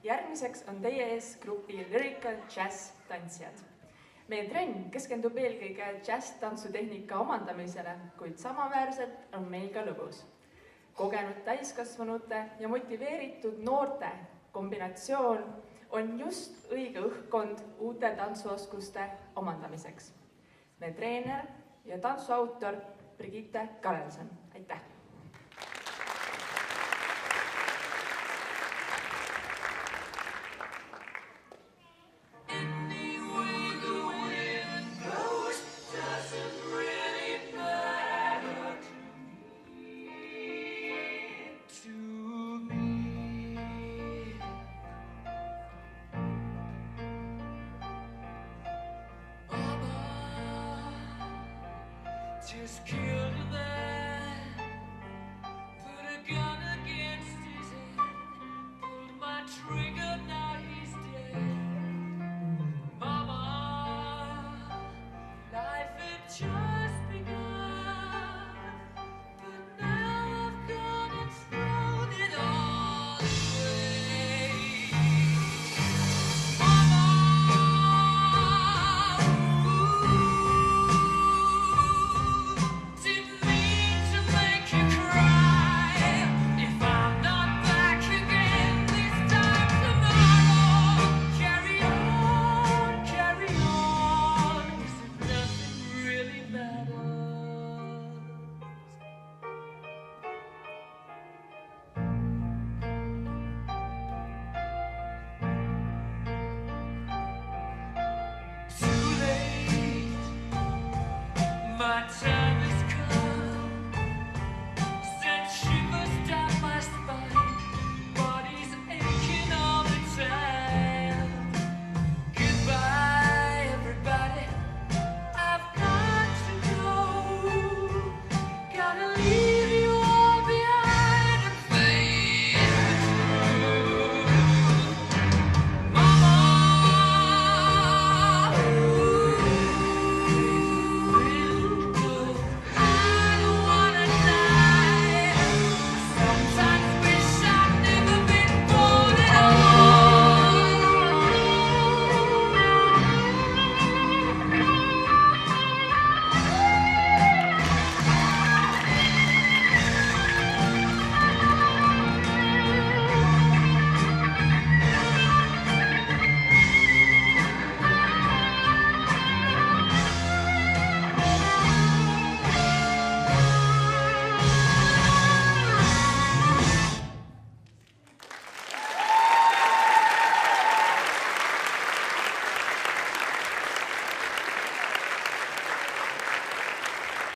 Järgmiseks on teie ees grupi Lyrical Jazz tantsijad. Meie trenn keskendub eelkõige jazz-tantsutehnika omandamisele, kuid samaväärselt on meil ka lõbus. Kogenud täiskasvanute ja motiveeritud noorte kombinatsioon on just õige õhkkond uute tantsuoskuste omandamiseks. Meie treener ja tantsuautor Brigitte Karelson. Aitäh! Just kill